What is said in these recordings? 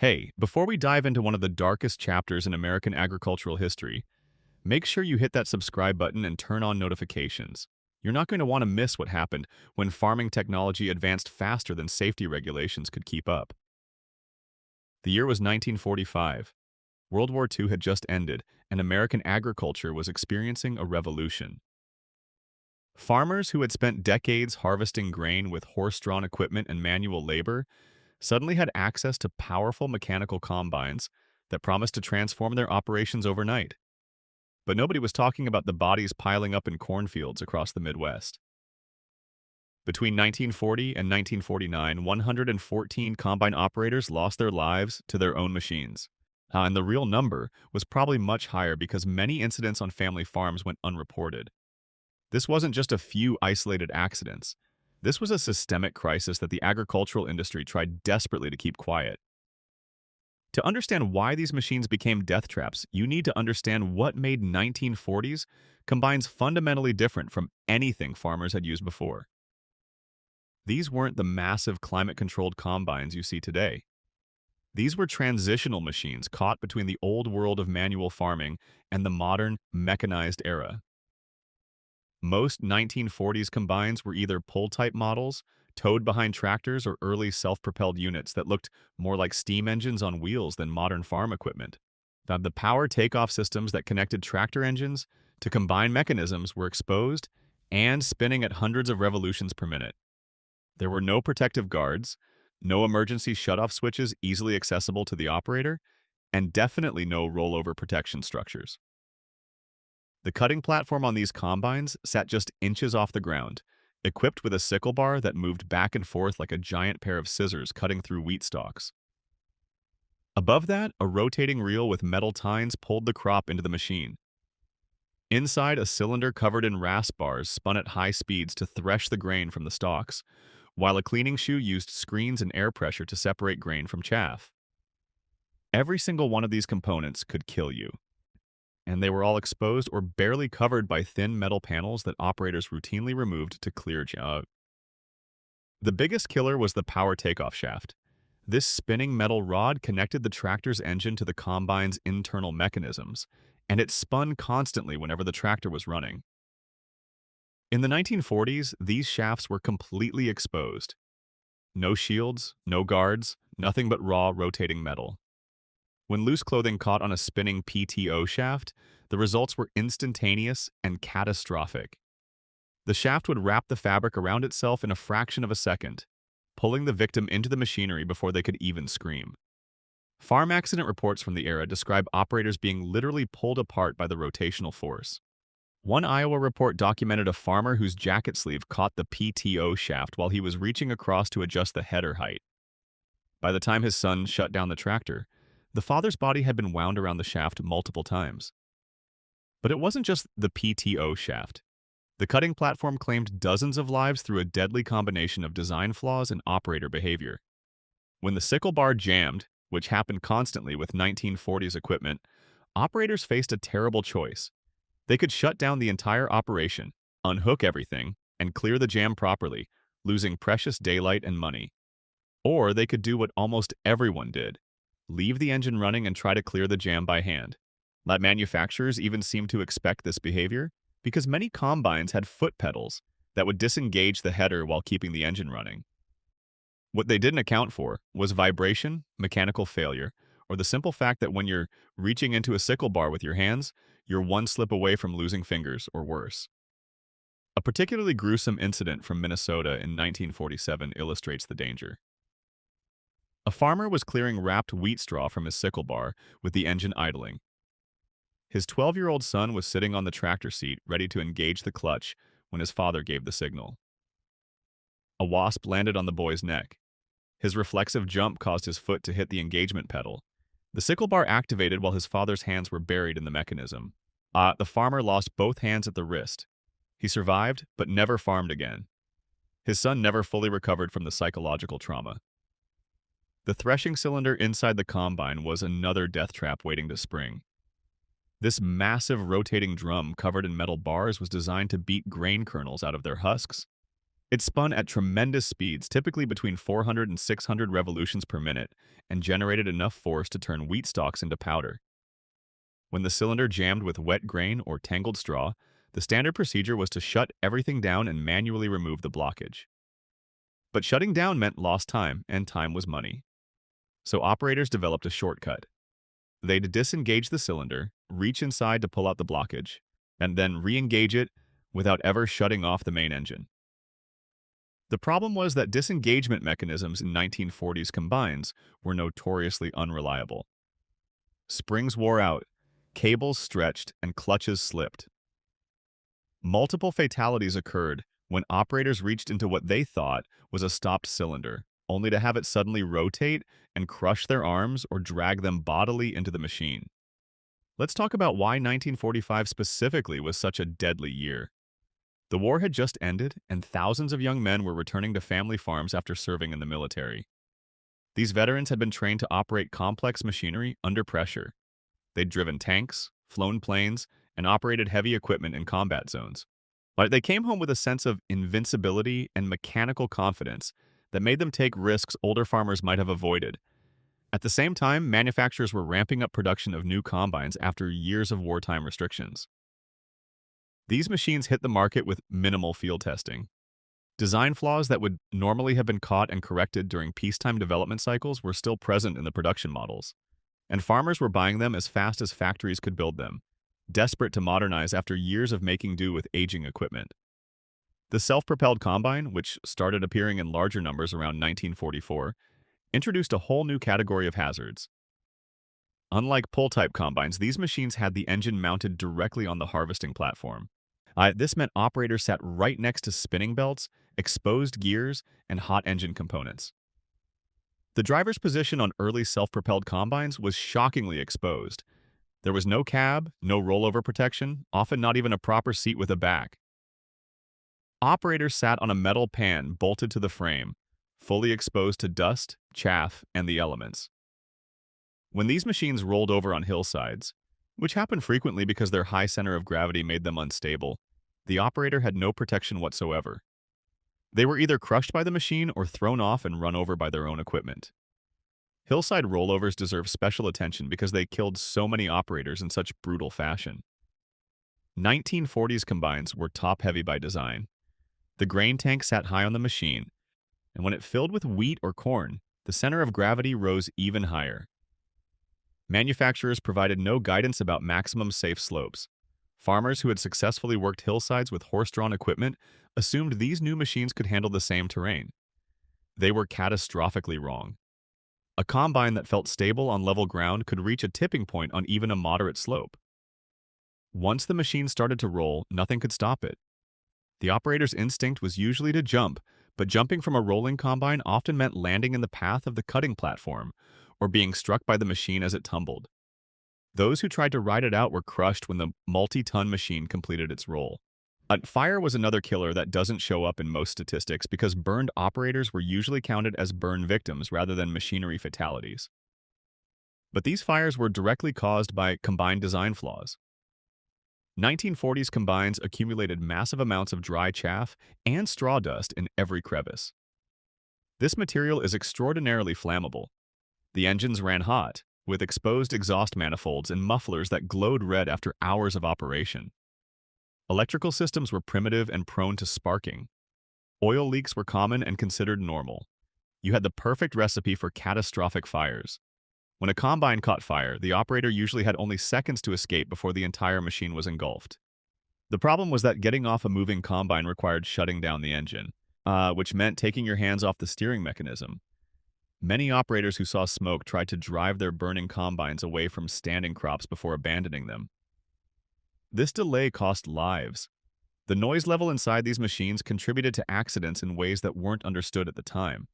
Hey, before we dive into one of the darkest chapters in American agricultural history, make sure you hit that subscribe button and turn on notifications. You're not going to want to miss what happened when farming technology advanced faster than safety regulations could keep up. The year was 1945. World War II had just ended, and American agriculture was experiencing a revolution. Farmers who had spent decades harvesting grain with horse-drawn equipment and manual labor suddenly had access to powerful mechanical combines that promised to transform their operations overnight. But nobody was talking about the bodies piling up in cornfields across the Midwest. Between 1940 and 1949, 114 combine operators lost their lives to their own machines. And the real number was probably much higher because many incidents on family farms went unreported. This wasn't just a few isolated accidents. This was a systemic crisis that the agricultural industry tried desperately to keep quiet. To understand why these machines became death traps, you need to understand what made 1940s combines fundamentally different from anything farmers had used before. These weren't the massive climate-controlled combines you see today. These were transitional machines caught between the old world of manual farming and the modern, mechanized era. Most 1940s combines were either pull-type models, towed behind tractors, or early self-propelled units that looked more like steam engines on wheels than modern farm equipment. The power takeoff systems that connected tractor engines to combine mechanisms were exposed and spinning at hundreds of revolutions per minute. There were no protective guards, no emergency shutoff switches easily accessible to the operator, and definitely no rollover protection structures. The cutting platform on these combines sat just inches off the ground, equipped with a sickle bar that moved back and forth like a giant pair of scissors cutting through wheat stalks. Above that, a rotating reel with metal tines pulled the crop into the machine. Inside, a cylinder covered in rasp bars spun at high speeds to thresh the grain from the stalks, while a cleaning shoe used screens and air pressure to separate grain from chaff. Every single one of these components could kill you, and they were all exposed or barely covered by thin metal panels that operators routinely removed to clear. The biggest killer was the power takeoff shaft. This spinning metal rod connected the tractor's engine to the combine's internal mechanisms, and it spun constantly whenever the tractor was running. In the 1940s, these shafts were completely exposed. No shields, no guards, nothing but raw, rotating metal. When loose clothing caught on a spinning PTO shaft, the results were instantaneous and catastrophic. The shaft would wrap the fabric around itself in a fraction of a second, pulling the victim into the machinery before they could even scream. Farm accident reports from the era describe operators being literally pulled apart by the rotational force. One Iowa report documented a farmer whose jacket sleeve caught the PTO shaft while he was reaching across to adjust the header height. By the time his son shut down the tractor, the father's body had been wound around the shaft multiple times. But it wasn't just the PTO shaft. The cutting platform claimed dozens of lives through a deadly combination of design flaws and operator behavior. When the sickle bar jammed, which happened constantly with 1940s equipment, operators faced a terrible choice. They could shut down the entire operation, unhook everything, and clear the jam properly, losing precious daylight and money. Or they could do what almost everyone did: leave the engine running and try to clear the jam by hand. Manufacturers even seemed to expect this behavior because many combines had foot pedals that would disengage the header while keeping the engine running. What they didn't account for was vibration, mechanical failure, or the simple fact that when you're reaching into a sickle bar with your hands, you're one slip away from losing fingers or worse. A particularly gruesome incident from Minnesota in 1947 illustrates the danger. A farmer was clearing wrapped wheat straw from his sickle bar with the engine idling. His 12-year-old son was sitting on the tractor seat, ready to engage the clutch when his father gave the signal. A wasp landed on the boy's neck. His reflexive jump caused his foot to hit the engagement pedal. The sickle bar activated while his father's hands were buried in the mechanism. The farmer lost both hands at the wrist. He survived, but never farmed again. His son never fully recovered from the psychological trauma. The threshing cylinder inside the combine was another death trap waiting to spring. This massive rotating drum covered in metal bars was designed to beat grain kernels out of their husks, It spun at tremendous speeds, typically between 400 and 600 revolutions per minute, and generated enough force to turn wheat stalks into powder. When the cylinder jammed with wet grain or tangled straw, the standard procedure was to shut everything down and manually remove the blockage. But shutting down meant lost time, and time was money. So operators developed a shortcut. They'd disengage the cylinder, reach inside to pull out the blockage, and then re-engage it without ever shutting off the main engine. The problem was that disengagement mechanisms in 1940s combines were notoriously unreliable. Springs wore out, cables stretched, and clutches slipped. Multiple fatalities occurred when operators reached into what they thought was a stopped cylinder, only to have it suddenly rotate and crush their arms or drag them bodily into the machine. Let's talk about why 1945 specifically was such a deadly year. The war had just ended, and thousands of young men were returning to family farms after serving in the military. These veterans had been trained to operate complex machinery under pressure. They'd driven tanks, flown planes, and operated heavy equipment in combat zones. But they came home with a sense of invincibility and mechanical confidence that made them take risks older farmers might have avoided. At the same time, manufacturers were ramping up production of new combines after years of wartime restrictions. These machines hit the market with minimal field testing. Design flaws that would normally have been caught and corrected during peacetime development cycles were still present in the production models, and farmers were buying them as fast as factories could build them, desperate to modernize after years of making do with aging equipment. The self-propelled combine, which started appearing in larger numbers around 1944, introduced a whole new category of hazards. Unlike pull-type combines, these machines had the engine mounted directly on the harvesting platform. This meant operators sat right next to spinning belts, exposed gears, and hot engine components. The driver's position on early self-propelled combines was shockingly exposed. There was no cab, no rollover protection, often not even a proper seat with a back. Operators sat on a metal pan bolted to the frame, fully exposed to dust, chaff, and the elements. When these machines rolled over on hillsides, which happened frequently because their high center of gravity made them unstable, the operator had no protection whatsoever. They were either crushed by the machine or thrown off and run over by their own equipment. Hillside rollovers deserve special attention because they killed so many operators in such brutal fashion. 1940s combines were top-heavy by design. The grain tank sat high on the machine, and when it filled with wheat or corn, the center of gravity rose even higher. Manufacturers provided no guidance about maximum safe slopes. Farmers who had successfully worked hillsides with horse-drawn equipment assumed these new machines could handle the same terrain. They were catastrophically wrong. A combine that felt stable on level ground could reach a tipping point on even a moderate slope. Once the machine started to roll, nothing could stop it. The operator's instinct was usually to jump, but jumping from a rolling combine often meant landing in the path of the cutting platform or being struck by the machine as it tumbled. Those who tried to ride it out were crushed when the multi-ton machine completed its roll. Fire was another killer that doesn't show up in most statistics because burned operators were usually counted as burn victims rather than machinery fatalities. But these fires were directly caused by combined design flaws. 1940s combines accumulated massive amounts of dry chaff and straw dust in every crevice. This material is extraordinarily flammable. The engines ran hot, with exposed exhaust manifolds and mufflers that glowed red after hours of operation. Electrical systems were primitive and prone to sparking. Oil leaks were common and considered normal. You had the perfect recipe for catastrophic fires. When a combine caught fire, the operator usually had only seconds to escape before the entire machine was engulfed. The problem was that getting off a moving combine required shutting down the engine, which meant taking your hands off the steering mechanism. Many operators who saw smoke tried to drive their burning combines away from standing crops before abandoning them. This delay cost lives. The noise level inside these machines contributed to accidents in ways that weren't understood at the time.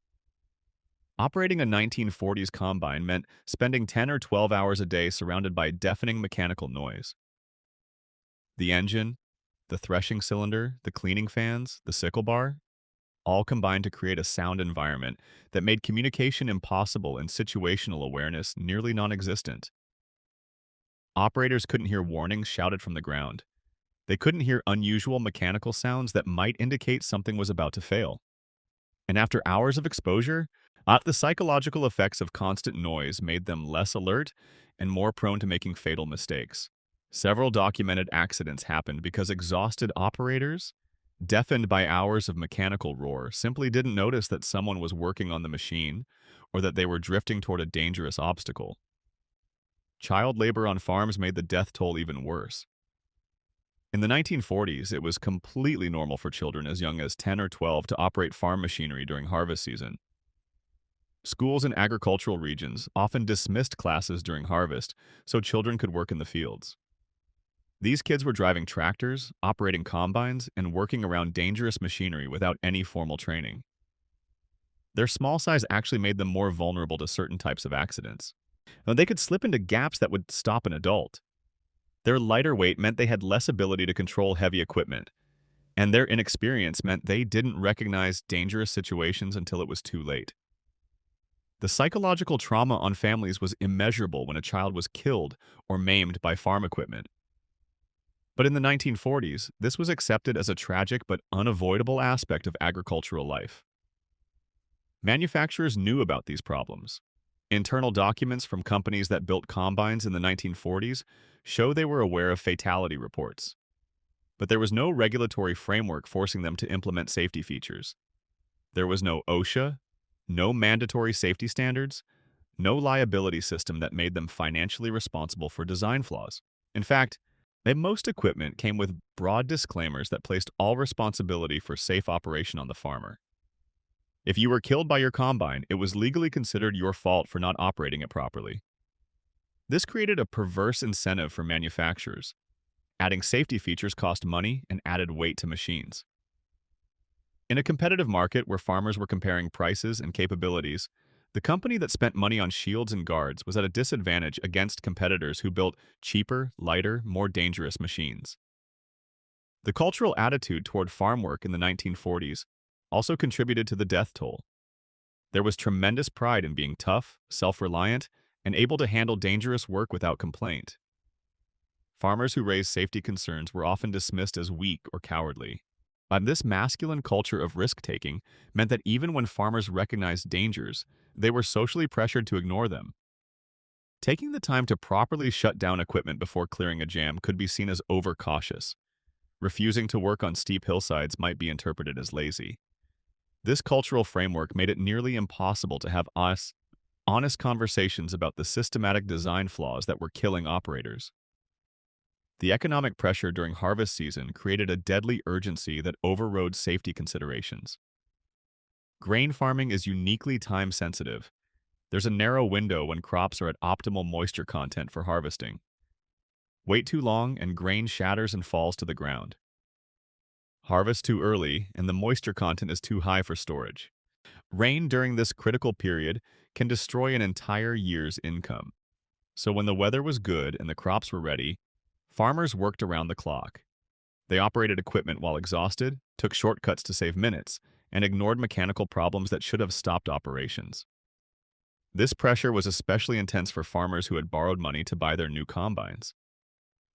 Operating a 1940s combine meant spending 10 or 12 hours a day surrounded by deafening mechanical noise. The engine, the threshing cylinder, the cleaning fans, the sickle bar, all combined to create a sound environment that made communication impossible and situational awareness nearly non-existent. Operators couldn't hear warnings shouted from the ground. They couldn't hear unusual mechanical sounds that might indicate something was about to fail. And after hours of exposure, the psychological effects of constant noise made them less alert and more prone to making fatal mistakes. Several documented accidents happened because exhausted operators, deafened by hours of mechanical roar, simply didn't notice that someone was working on the machine or that they were drifting toward a dangerous obstacle. Child labor on farms made the death toll even worse. In the 1940s, it was completely normal for children as young as 10 or 12 to operate farm machinery during harvest season. Schools in agricultural regions often dismissed classes during harvest so children could work in the fields. These kids were driving tractors, operating combines, and working around dangerous machinery without any formal training. Their small size actually made them more vulnerable to certain types of accidents. Now, they could slip into gaps that would stop an adult. Their lighter weight meant they had less ability to control heavy equipment, and their inexperience meant they didn't recognize dangerous situations until it was too late. The psychological trauma on families was immeasurable when a child was killed or maimed by farm equipment. But in the 1940s, this was accepted as a tragic but unavoidable aspect of agricultural life. Manufacturers knew about these problems. Internal documents from companies that built combines in the 1940s show they were aware of fatality reports. But there was no regulatory framework forcing them to implement safety features. There was no OSHA, no mandatory safety standards, no liability system that made them financially responsible for design flaws. In fact, most equipment came with broad disclaimers that placed all responsibility for safe operation on the farmer. If you were killed by your combine, it was legally considered your fault for not operating it properly. This created a perverse incentive for manufacturers. Adding safety features cost money and added weight to machines. In a competitive market where farmers were comparing prices and capabilities, the company that spent money on shields and guards was at a disadvantage against competitors who built cheaper, lighter, more dangerous machines. The cultural attitude toward farm work in the 1940s also contributed to the death toll. There was tremendous pride in being tough, self-reliant, and able to handle dangerous work without complaint. Farmers who raised safety concerns were often dismissed as weak or cowardly. This masculine culture of risk-taking meant that even when farmers recognized dangers, they were socially pressured to ignore them. Taking the time to properly shut down equipment before clearing a jam could be seen as overcautious. Refusing to work on steep hillsides might be interpreted as lazy. This cultural framework made it nearly impossible to have honest conversations about the systematic design flaws that were killing operators. The economic pressure during harvest season created a deadly urgency that overrode safety considerations. Grain farming is uniquely time-sensitive. There's a narrow window when crops are at optimal moisture content for harvesting. Wait too long and grain shatters and falls to the ground. Harvest too early and the moisture content is too high for storage. Rain during this critical period can destroy an entire year's income. So when the weather was good and the crops were ready, farmers worked around the clock. They operated equipment while exhausted, took shortcuts to save minutes, and ignored mechanical problems that should have stopped operations. This pressure was especially intense for farmers who had borrowed money to buy their new combines.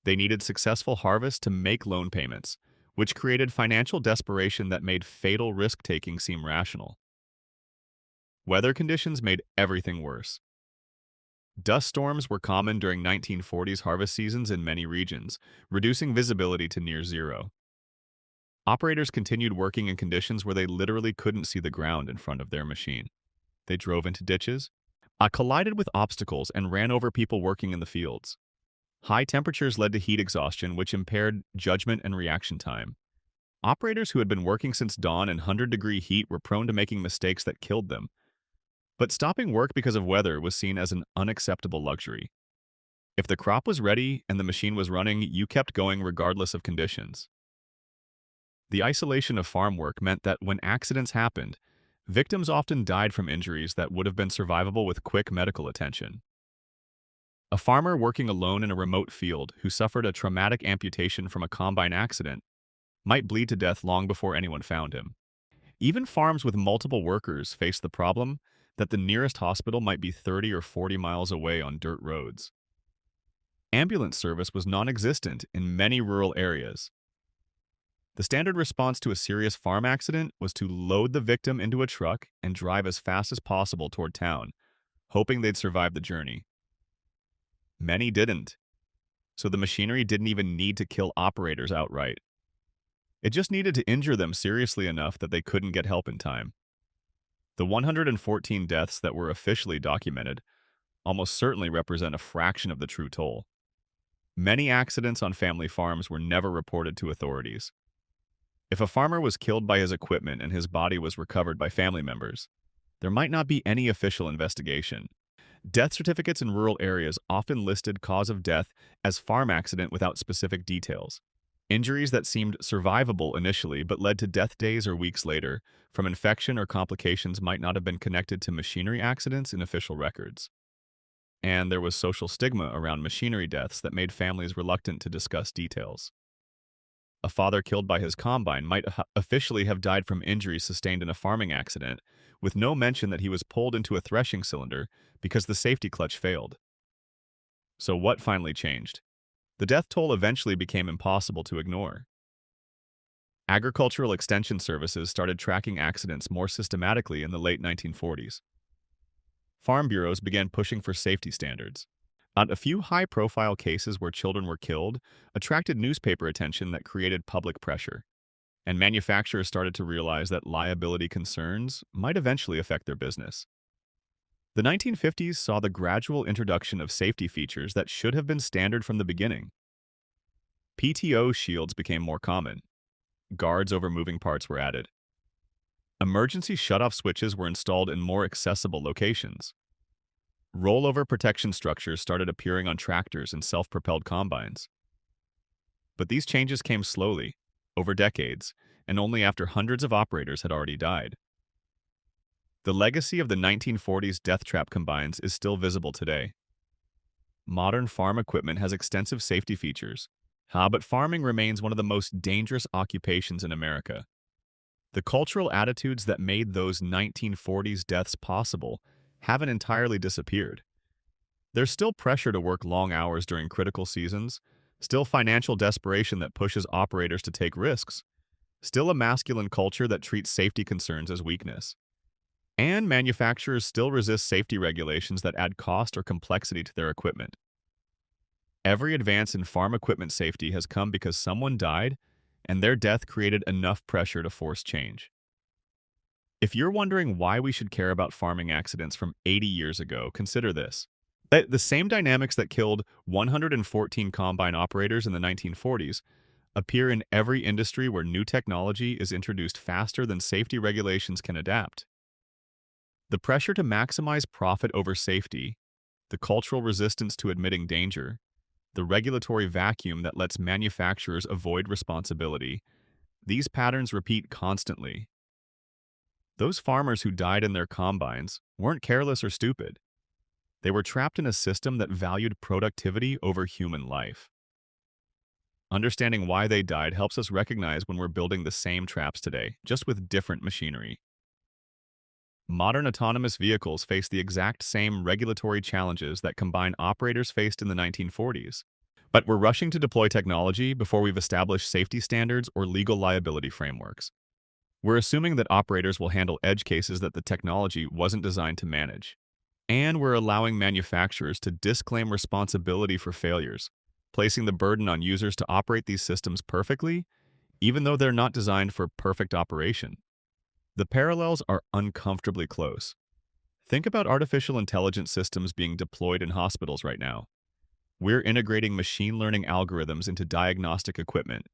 They needed successful harvests to make loan payments, which created financial desperation that made fatal risk-taking seem rational. Weather conditions made everything worse. Dust storms were common during 1940s harvest seasons in many regions, reducing visibility to near zero. Operators continued working in conditions where they literally couldn't see the ground in front of their machine. They drove into ditches, collided with obstacles, and ran over people working in the fields. High temperatures led to heat exhaustion, which impaired judgment and reaction time. Operators who had been working since dawn in 100-degree heat were prone to making mistakes that killed them. But stopping work because of weather was seen as an unacceptable luxury. If the crop was ready and the machine was running, you kept going regardless of conditions. The isolation of farm work meant that when accidents happened, victims often died from injuries that would have been survivable with quick medical attention. A farmer working alone in a remote field who suffered a traumatic amputation from a combine accident might bleed to death long before anyone found him. Even farms with multiple workers faced the problem that the nearest hospital might be 30 or 40 miles away on dirt roads. Ambulance service was non-existent in many rural areas, The standard response to a serious farm accident was to load the victim into a truck and drive as fast as possible toward town, hoping they'd survive the journey. Many didn't, so the machinery didn't even need to kill operators outright. It just needed to injure them seriously enough that they couldn't get help in time. The 114 deaths that were officially documented almost certainly represent a fraction of the true toll. Many accidents on family farms were never reported to authorities. If a farmer was killed by his equipment and his body was recovered by family members, there might not be any official investigation. Death certificates in rural areas often listed cause of death as farm accident without specific details. Injuries that seemed survivable initially but led to death days or weeks later from infection or complications might not have been connected to machinery accidents in official records. And there was social stigma around machinery deaths that made families reluctant to discuss details. A father killed by his combine might officially have died from injuries sustained in a farming accident, with no mention that he was pulled into a threshing cylinder because the safety clutch failed. So what finally changed? The death toll eventually became impossible to ignore. Agricultural Extension Services started tracking accidents more systematically in the late 1940s. Farm bureaus began pushing for safety standards. A few high-profile cases where children were killed attracted newspaper attention that created public pressure, and manufacturers started to realize that liability concerns might eventually affect their business. The 1950s saw the gradual introduction of safety features that should have been standard from the beginning. PTO shields became more common. Guards over moving parts were added. Emergency shutoff switches were installed in more accessible locations. Rollover protection structures started appearing on tractors and self-propelled combines. But these changes came slowly, over decades, and only after hundreds of operators had already died. The legacy of the 1940s death trap combines is still visible today. Modern farm equipment has extensive safety features, but farming remains one of the most dangerous occupations in America. The cultural attitudes that made those 1940s deaths possible haven't entirely disappeared. There's still pressure to work long hours during critical seasons, still financial desperation that pushes operators to take risks, still a masculine culture that treats safety concerns as weakness. And manufacturers still resist safety regulations that add cost or complexity to their equipment. Every advance in farm equipment safety has come because someone died, and their death created enough pressure to force change. If you're wondering why we should care about farming accidents from 80 years ago, consider this. The same dynamics that killed 114 combine operators in the 1940s appear in every industry where new technology is introduced faster than safety regulations can adapt. The pressure to maximize profit over safety, the cultural resistance to admitting danger, the regulatory vacuum that lets manufacturers avoid responsibility, these patterns repeat constantly. Those farmers who died in their combines weren't careless or stupid. They were trapped in a system that valued productivity over human life. Understanding why they died helps us recognize when we're building the same traps today, just with different machinery. Modern autonomous vehicles face the exact same regulatory challenges that combine operators faced in the 1940s. But we're rushing to deploy technology before we've established safety standards or legal liability frameworks. We're assuming that operators will handle edge cases that the technology wasn't designed to manage. And we're allowing manufacturers to disclaim responsibility for failures, placing the burden on users to operate these systems perfectly, even though they're not designed for perfect operation. The parallels are uncomfortably close. Think about artificial intelligence systems being deployed in hospitals right now. We're integrating machine learning algorithms into diagnostic equipment,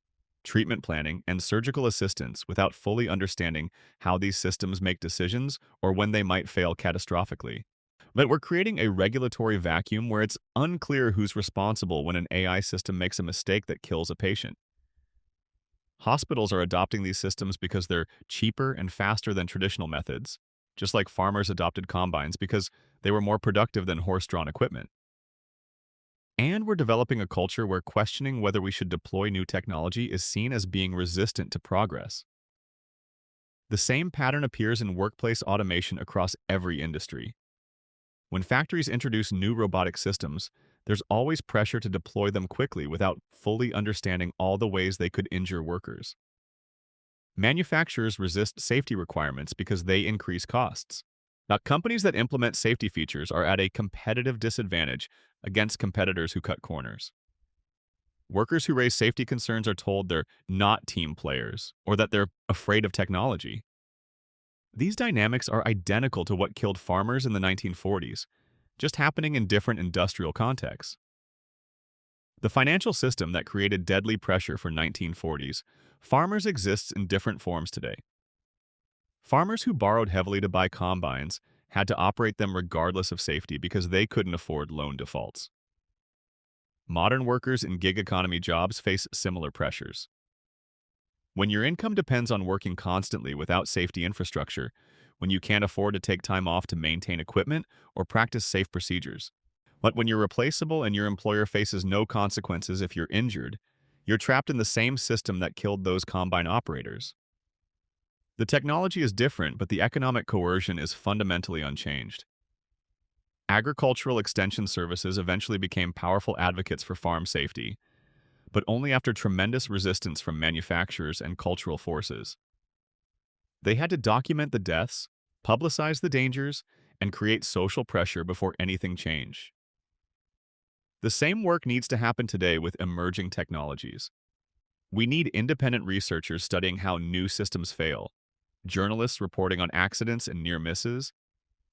treatment planning, and surgical assistance without fully understanding how these systems make decisions or when they might fail catastrophically. But we're creating a regulatory vacuum where it's unclear who's responsible when an AI system makes a mistake that kills a patient. Hospitals are adopting these systems because they're cheaper and faster than traditional methods, just like farmers adopted combines because they were more productive than horse-drawn equipment. And we're developing a culture where questioning whether we should deploy new technology is seen as being resistant to progress. The same pattern appears in workplace automation across every industry. When factories introduce new robotic systems, there's always pressure to deploy them quickly without fully understanding all the ways they could injure workers. Manufacturers resist safety requirements because they increase costs. Now, companies that implement safety features are at a competitive disadvantage against competitors who cut corners. Workers who raise safety concerns are told they're not team players or that they're afraid of technology. These dynamics are identical to what killed farmers in the 1940s, just happening in different industrial contexts. The financial system that created deadly pressure for 1940s, farmers exists in different forms today. Farmers who borrowed heavily to buy combines had to operate them regardless of safety because they couldn't afford loan defaults. Modern workers in gig economy jobs face similar pressures. When your income depends on working constantly without safety infrastructure, when you can't afford to take time off to maintain equipment or practice safe procedures, but when you're replaceable and your employer faces no consequences if you're injured, you're trapped in the same system that killed those combine operators. The technology is different, but the economic coercion is fundamentally unchanged. Agricultural extension services eventually became powerful advocates for farm safety, but only after tremendous resistance from manufacturers and cultural forces. They had to document the deaths, publicize the dangers, and create social pressure before anything changed. The same work needs to happen today with emerging technologies. We need independent researchers studying how new systems fail, journalists reporting on accidents and near misses,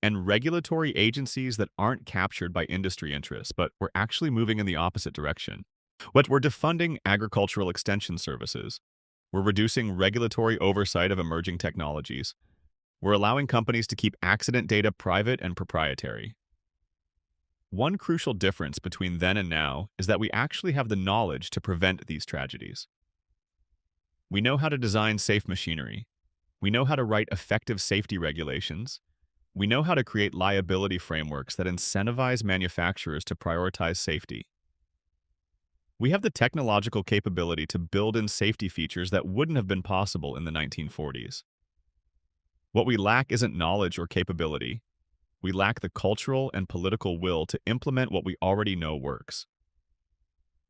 and regulatory agencies that aren't captured by industry interests but were actually moving in the opposite direction. What we're defunding agricultural extension services. We're reducing regulatory oversight of emerging technologies. We're allowing companies to keep accident data private and proprietary. One crucial difference between then and now is that we actually have the knowledge to prevent these tragedies. We know how to design safe machinery. We know how to write effective safety regulations. We know how to create liability frameworks that incentivize manufacturers to prioritize safety. We have the technological capability to build in safety features that wouldn't have been possible in the 1940s. What we lack isn't knowledge or capability. We lack the cultural and political will to implement what we already know works.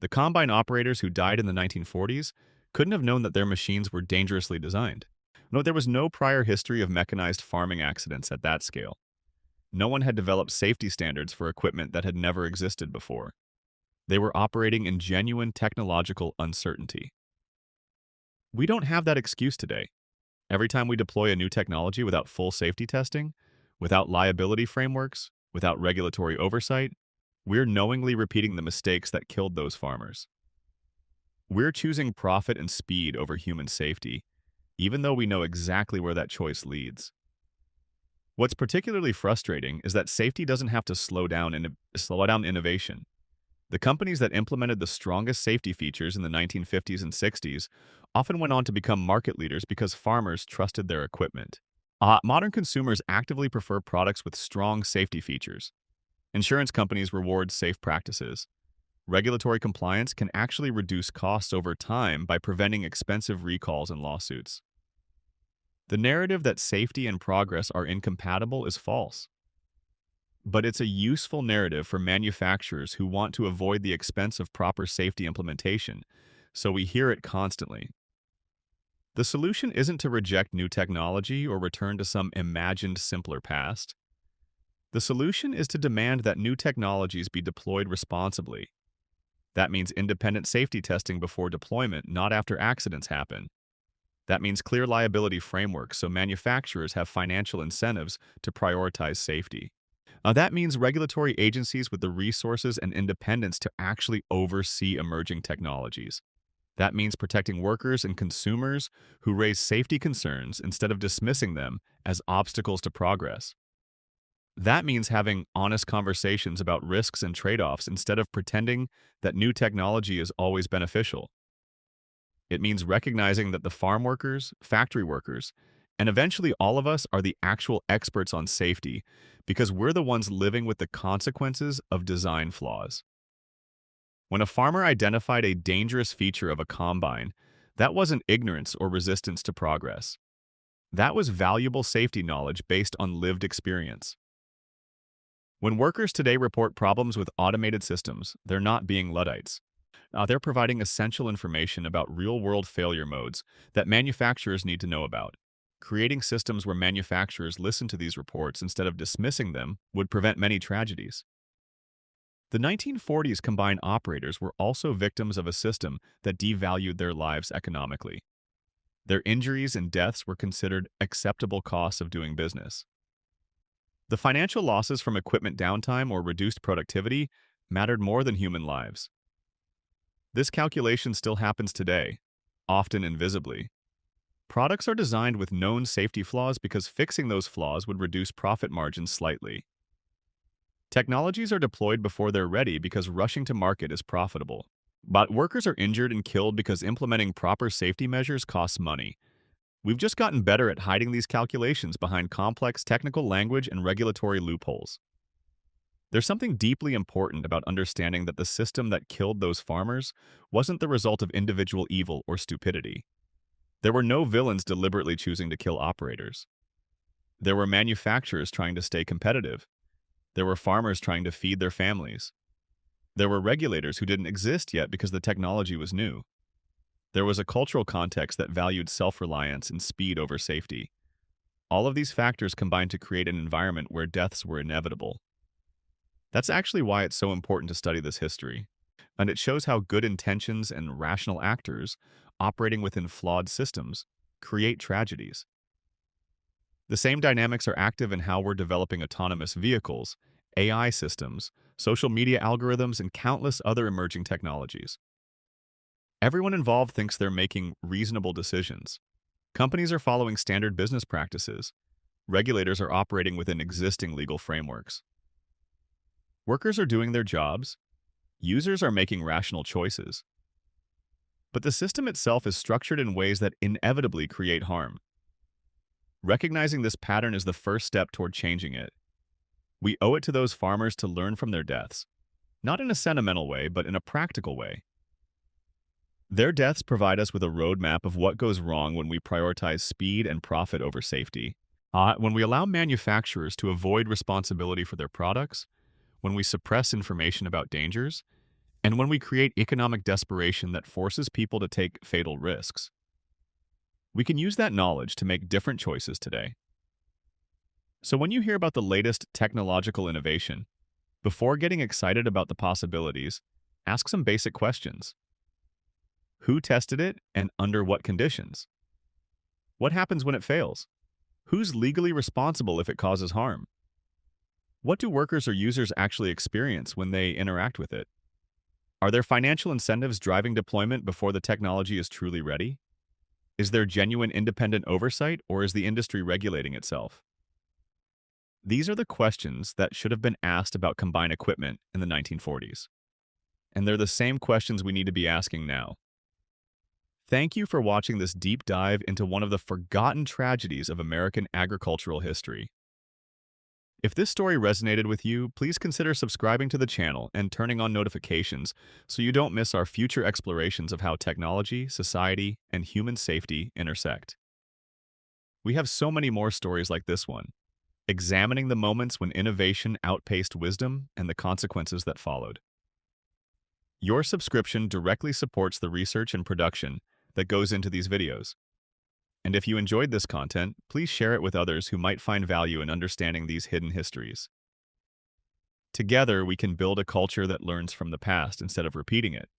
The combine operators who died in the 1940s couldn't have known that their machines were dangerously designed. No, there was no prior history of mechanized farming accidents at that scale. No one had developed safety standards for equipment that had never existed before. They were operating in genuine technological uncertainty. We don't have that excuse today. Every time we deploy a new technology without full safety testing, without liability frameworks, without regulatory oversight, we're knowingly repeating the mistakes that killed those farmers. We're choosing profit and speed over human safety, even though we know exactly where that choice leads. What's particularly frustrating is that safety doesn't have to slow down innovation. The companies that implemented the strongest safety features in the 1950s and 60s often went on to become market leaders because farmers trusted their equipment. Modern consumers actively prefer products with strong safety features. Insurance companies reward safe practices. Regulatory compliance can actually reduce costs over time by preventing expensive recalls and lawsuits. The narrative that safety and progress are incompatible is false. But it's a useful narrative for manufacturers who want to avoid the expense of proper safety implementation, so we hear it constantly. The solution isn't to reject new technology or return to some imagined simpler past. The solution is to demand that new technologies be deployed responsibly. That means independent safety testing before deployment, not after accidents happen. That means clear liability frameworks so manufacturers have financial incentives to prioritize safety. That means regulatory agencies with the resources and independence to actually oversee emerging technologies. That means protecting workers and consumers who raise safety concerns instead of dismissing them as obstacles to progress. That means having honest conversations about risks and trade-offs instead of pretending that new technology is always beneficial. It means recognizing that the farm workers, factory workers, and eventually all of us are the actual experts on safety because we're the ones living with the consequences of design flaws. When a farmer identified a dangerous feature of a combine, that wasn't ignorance or resistance to progress. That was valuable safety knowledge based on lived experience. When workers today report problems with automated systems, they're not being Luddites. They're providing essential information about real-world failure modes that manufacturers need to know about. Creating systems where manufacturers listen to these reports instead of dismissing them would prevent many tragedies. The 1940s combine operators were also victims of a system that devalued their lives economically. Their injuries and deaths were considered acceptable costs of doing business. The financial losses from equipment downtime or reduced productivity mattered more than human lives. This calculation still happens today, often invisibly. Products are designed with known safety flaws because fixing those flaws would reduce profit margins slightly. Technologies are deployed before they're ready because rushing to market is profitable. But workers are injured and killed because implementing proper safety measures costs money. We've just gotten better at hiding these calculations behind complex technical language and regulatory loopholes. There's something deeply important about understanding that the system that killed those farmers wasn't the result of individual evil or stupidity. There were no villains deliberately choosing to kill operators. There were manufacturers trying to stay competitive. There were farmers trying to feed their families. There were regulators who didn't exist yet because the technology was new. There was a cultural context that valued self-reliance and speed over safety. All of these factors combined to create an environment where deaths were inevitable. That's actually why it's so important to study this history. And it shows how good intentions and rational actors, operating within flawed systems, create tragedies. The same dynamics are active in how we're developing autonomous vehicles, AI systems, social media algorithms, and countless other emerging technologies. Everyone involved thinks they're making reasonable decisions. Companies are following standard business practices. Regulators are operating within existing legal frameworks. Workers are doing their jobs. Users are making rational choices. But the system itself is structured in ways that inevitably create harm. Recognizing this pattern is the first step toward changing it. We owe it to those farmers to learn from their deaths, not in a sentimental way, but in a practical way. Their deaths provide us with a roadmap of what goes wrong when we prioritize speed and profit over safety. When we allow manufacturers to avoid responsibility for their products, when we suppress information about dangers, and when we create economic desperation that forces people to take fatal risks. We can use that knowledge to make different choices today. So when you hear about the latest technological innovation, before getting excited about the possibilities, ask some basic questions. Who tested it and under what conditions? What happens when it fails? Who's legally responsible if it causes harm? What do workers or users actually experience when they interact with it? Are there financial incentives driving deployment before the technology is truly ready? Is there genuine independent oversight, or is the industry regulating itself? These are the questions that should have been asked about combined equipment in the 1940s. And they're the same questions we need to be asking now. Thank you for watching this deep dive into one of the forgotten tragedies of American agricultural history. If this story resonated with you, please consider subscribing to the channel and turning on notifications so you don't miss our future explorations of how technology, society, and human safety intersect. We have so many more stories like this one, examining the moments when innovation outpaced wisdom and the consequences that followed. Your subscription directly supports the research and production that goes into these videos. And if you enjoyed this content, please share it with others who might find value in understanding these hidden histories. Together, we can build a culture that learns from the past instead of repeating it.